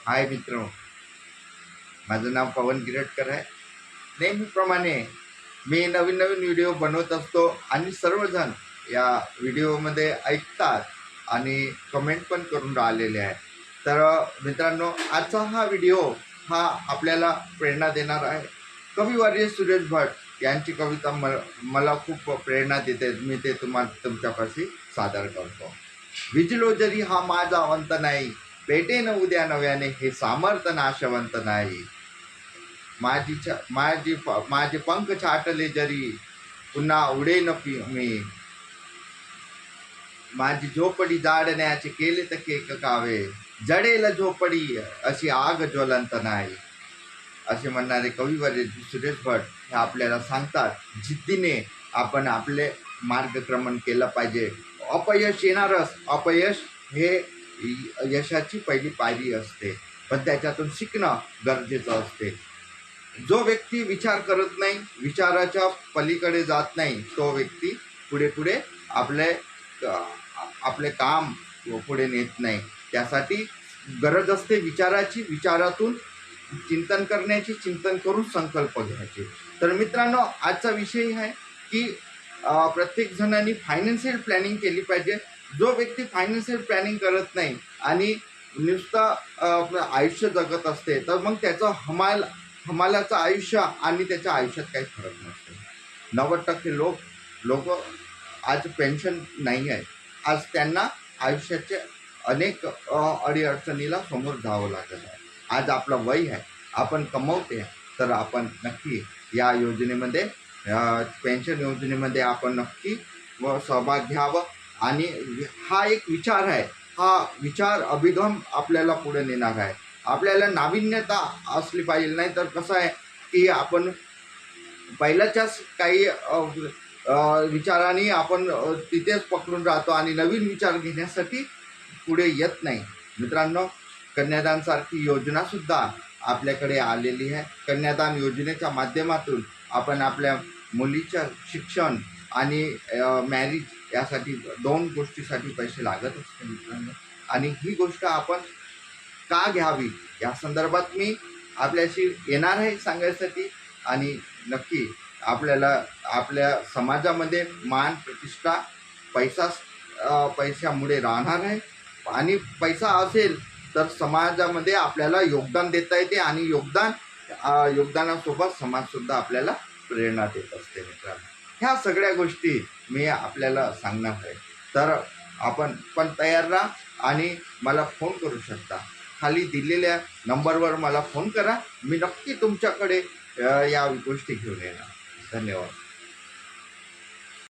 हाय मित्र, माझं नाव पवन गिरटकर आहे. नेहमीप्रमाणे मी नवीन नवीन व्हिडिओ बनवत असतो आणि सर्वजण या व्हिडिओमध्ये ऐकतात आणि कमेंट पण करून राहिलेले आहे. तर मित्रांनो, आजचा हा व्हिडिओ हा आपल्याला प्रेरणा देणार आहे. कविवर्य सुरेश भट यांची कविता मला खूप प्रेरणा देते. मी ते तुमच्यापाशी सादर करतो. विजलो जरी हा माझा अंत नाही, भेटेन उद्या नव्याने हे सामर्थ नाशवंत नाही. माझे पंख छाटले जरी पुन्हा उडेन मी, माझी झोपडी जाडण्याचे केले तर केक कावे, जडेल झोपडी अशी आग ज्वलंत नाही. असे म्हणणारे कविवर्य सुरेश भट हे आपल्याला सांगतात, जिद्दीने आपण आपले मार्गक्रमण केलं पाहिजे. अपयश येणारच. अपयश हे यशाची पहिली पायरी असते, पण त्याच्यातून शिकणं गरजेचं असते. जो व्यक्ती विचार करत नाही, विचाराच्या पलीकडे जात नाही, तो व्यक्ती पुढे पुढे आपले काम पुढे नेत नाही. त्यासाठी गरज असते विचाराची, विचारातून चिंतन करण्याची, चिंतन करून संकल्प घ्यायचे. तर मित्रांनो, आजचा विषय आहे की प्रत्येक जणांनी फायनान्शियल प्लॅनिंग केली पाहिजे. जो व्यक्ती फायनान्शियल प्लॅनिंग करत नाही आणि नुसतं आपलं आयुष्य जगत असते, तर मग त्याचं हमालाचं आयुष्य आणि त्याच्या आयुष्यात काही फरक नसतो. 90% लोक आज पेन्शन नाही आहे. आज त्यांना आयुष्याचे अनेक अडीअडचणीला समोर जावं लागत आहे. आज आपलं वय आहे, आपण कमवते, तर आपण नक्की या योजनेमध्ये, पेन्शन योजनेमध्ये आपण नक्की सहभाग घ्यावं. आणि हा एक विचार आहे, हा विचार अभिगम आपल्याला पुढे नेणार आहे. आपल्याला नाविन्यता असली पाहिजे. नाही तर कसं आहे की आपण पहिल्याच्याच काही विचारांनी आपण तिथेच पकडून राहतो आणि नवीन विचार घेण्यासाठी पुढे येत नाही. मित्रांनो, कन्यादानसारखी योजनासुद्धा आपल्याकडे आलेली आहे. कन्यादान योजनेच्या माध्यमातून आपण आपल्या मुलीचं शिक्षण आणि मॅरेज यासाठी 2 गोष्टीसाठी पैसे लागत असते मित्रांनो. आणि ही गोष्ट आपण का घ्यावी या संदर्भात मी आपल्याशी येणार आहे सांगायसाठी. आणि नक्की आपल्याला आपल्या समाजामध्ये मान प्रतिष्ठा पैशामुळे राहणार आहे. आणि पैसा असेल तर समाजामध्ये आपल्याला योगदान देता येते आणि योगदानासोबत समाजसुद्धा आपल्याला प्रेरणा देत असते मित्रांनो. ह्या सगळ्या गोष्टी मी आपल्याला सांगणार आहे. तर आपण पण तयार राहा आणि मला फोन करू शकता. खाली दिलेल्या नंबरवर मला फोन करा. मी नक्की तुमच्याकडे या गोष्टी घेऊन येणार. धन्यवाद.